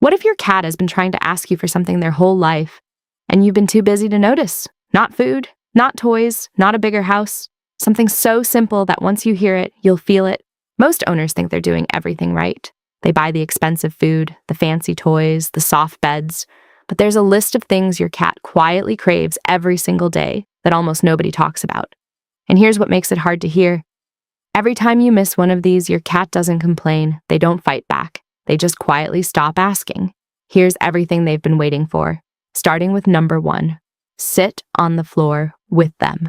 What if your cat has been trying to ask you for something their whole life, and you've been too busy to notice? Not food, not toys, not a bigger house. Something so simple that once you hear it, you'll feel it. Most owners think they're doing everything right. They buy the expensive food, the fancy toys, the soft beds. But there's a list of things your cat quietly craves every single day that almost nobody talks about. And here's what makes it hard to hear. Every time you miss one of these, your cat doesn't complain. They don't fight back. They just quietly stop asking. Here's everything they've been waiting for. Starting with number 1. Sit on the floor with them.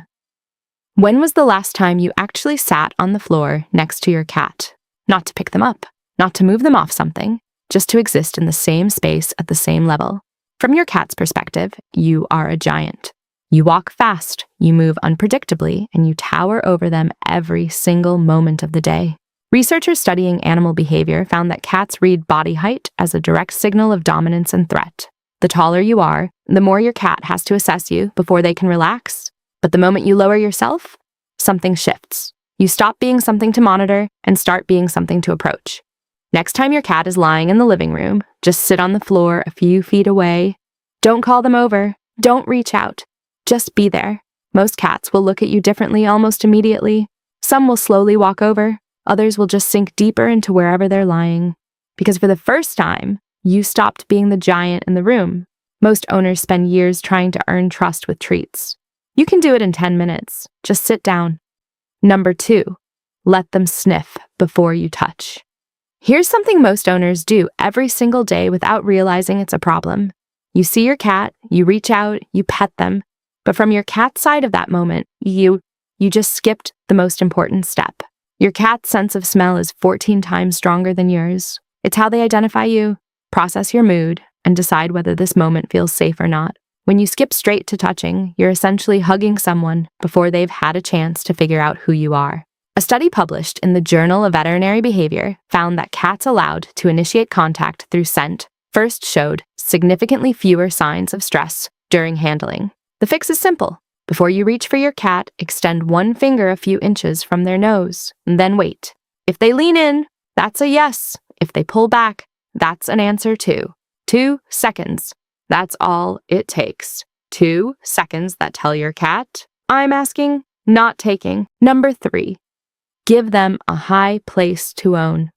When was the last time you actually sat on the floor next to your cat? Not to pick them up, not to move them off something, just to exist in the same space at the same level. From your cat's perspective, you are a giant. You walk fast, you move unpredictably, and you tower over them every single moment of the day. Researchers studying animal behavior found that cats read body height as a direct signal of dominance and threat. The taller you are, the more your cat has to assess you before they can relax. But the moment you lower yourself, something shifts. You stop being something to monitor and start being something to approach. Next time your cat is lying in the living room, just sit on the floor a few feet away. Don't call them over. Don't reach out. Just be there. Most cats will look at you differently almost immediately. Some will slowly walk over. Others will just sink deeper into wherever they're lying. Because for the first time, you stopped being the giant in the room. Most owners spend years trying to earn trust with treats. You can do it in 10 minutes. Just sit down. Number 2, let them sniff before you touch. Here's something most owners do every single day without realizing it's a problem. You see your cat, you reach out, you pet them, but from your cat's side of that moment, you just skipped the most important step. Your cat's sense of smell is 14 times stronger than yours. It's how they identify you, process your mood, and decide whether this moment feels safe or not. When you skip straight to touching, you're essentially hugging someone before they've had a chance to figure out who you are. A study published in the Journal of Veterinary Behavior found that cats allowed to initiate contact through scent first showed significantly fewer signs of stress during handling. The fix is simple. Before you reach for your cat, extend one finger a few inches from their nose, and then wait. If they lean in, that's a yes. If they pull back, that's an answer too. 2 seconds. That's all it takes. 2 seconds that tell your cat, I'm asking, not taking. Number 3, give them a high place to own.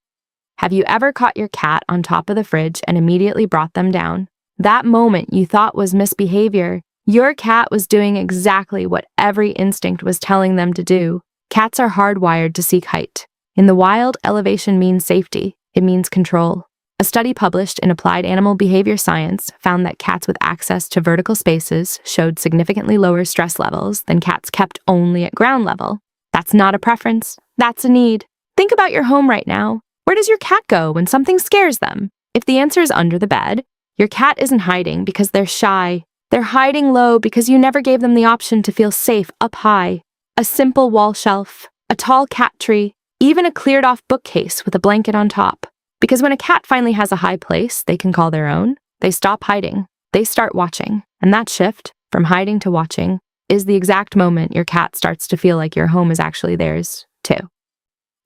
Have you ever caught your cat on top of the fridge and immediately brought them down? That moment you thought was misbehavior. Your cat was doing exactly what every instinct was telling them to do. Cats are hardwired to seek height. In the wild, elevation means safety. It means control. A study published in Applied Animal Behavior Science found that cats with access to vertical spaces showed significantly lower stress levels than cats kept only at ground level. That's not a preference. That's a need. Think about your home right now. Where does your cat go when something scares them? If the answer is under the bed, your cat isn't hiding because they're shy. They're hiding low because you never gave them the option to feel safe up high. A simple wall shelf, a tall cat tree, even a cleared-off bookcase with a blanket on top. Because when a cat finally has a high place they can call their own, they stop hiding. They start watching. And that shift, from hiding to watching, is the exact moment your cat starts to feel like your home is actually theirs, too.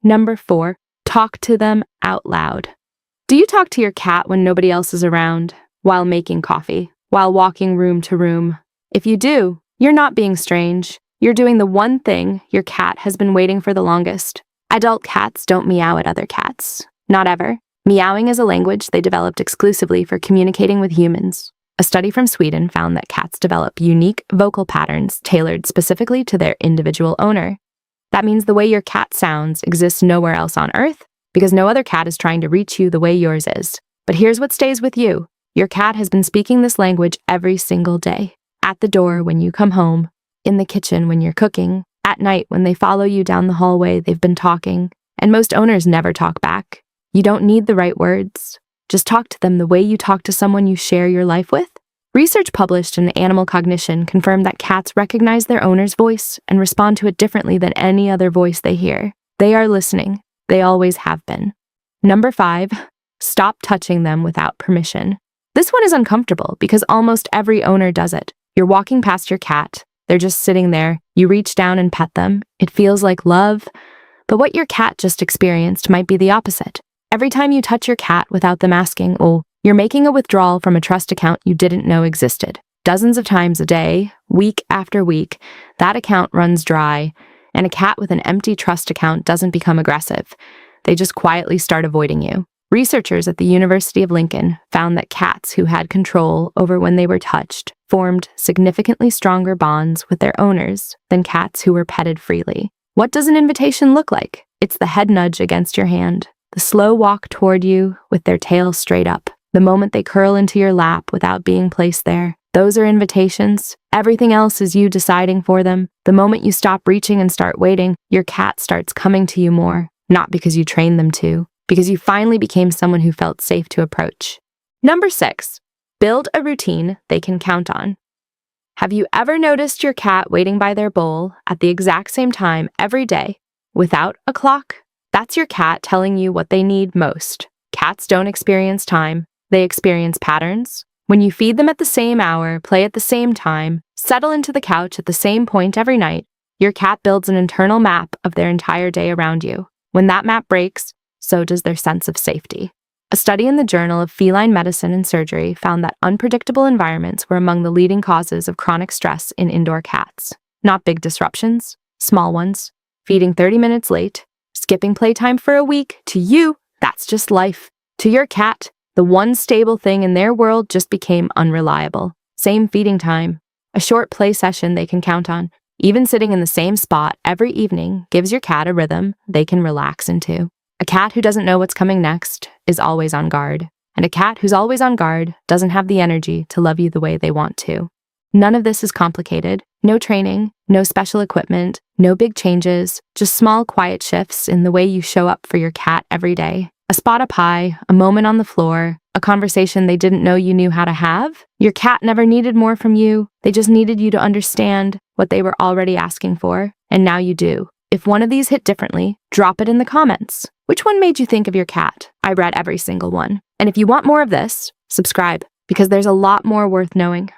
Number 4, talk to them out loud. Do you talk to your cat when nobody else is around? While making coffee? While walking room to room? If you do, you're not being strange. You're doing the one thing your cat has been waiting for the longest. Adult cats don't meow at other cats. Not ever. Meowing is a language they developed exclusively for communicating with humans. A study from Sweden found that cats develop unique vocal patterns tailored specifically to their individual owner. That means the way your cat sounds exists nowhere else on Earth, because no other cat is trying to reach you the way yours is. But here's what stays with you. Your cat has been speaking this language every single day. At the door when you come home, in the kitchen when you're cooking, at night when they follow you down the hallway, they've been talking. And most owners never talk back. You don't need the right words. Just talk to them the way you talk to someone you share your life with. Research published in Animal Cognition confirmed that cats recognize their owner's voice and respond to it differently than any other voice they hear. They are listening. They always have been. Number 5, stop touching them without permission. This one is uncomfortable because almost every owner does it. You're walking past your cat. They're just sitting there. You reach down and pet them. It feels like love. But what your cat just experienced might be the opposite. Every time you touch your cat without them asking, oh, You're making a withdrawal from a trust account you didn't know existed. Dozens of times a day, week after week, that account runs dry, and a cat with an empty trust account doesn't become aggressive. They just quietly start avoiding you. Researchers at the University of Lincoln found that cats who had control over when they were touched formed significantly stronger bonds with their owners than cats who were petted freely. What does an invitation look like? It's the head nudge against your hand, the slow walk toward you with their tail straight up, the moment they curl into your lap without being placed there. Those are invitations. Everything else is you deciding for them. The moment you stop reaching and start waiting, your cat starts coming to you more, not because you trained them to, because you finally became someone who felt safe to approach. Number 6, build a routine they can count on. Have you ever noticed your cat waiting by their bowl at the exact same time every day, without a clock? That's your cat telling you what they need most. Cats don't experience time, they experience patterns. When you feed them at the same hour, play at the same time, settle into the couch at the same point every night, your cat builds an internal map of their entire day around you. When that map breaks, so does their sense of safety. A study in the Journal of Feline Medicine and Surgery found that unpredictable environments were among the leading causes of chronic stress in indoor cats. Not big disruptions, small ones. Feeding 30 minutes late, skipping playtime for a week, to you, that's just life. To your cat, the one stable thing in their world just became unreliable. Same feeding time, a short play session they can count on. Even sitting in the same spot every evening gives your cat a rhythm they can relax into. A cat who doesn't know what's coming next is always on guard, and a cat who's always on guard doesn't have the energy to love you the way they want to. None of this is complicated. No training, no special equipment, no big changes, just small quiet shifts in the way you show up for your cat every day. A spot up high, a moment on the floor, a conversation they didn't know you knew how to have. Your cat never needed more from you. They just needed you to understand what they were already asking for, and now you do. If one of these hit differently, drop it in the comments. Which one made you think of your cat? I read every single one. And if you want more of this, subscribe, because there's a lot more worth knowing.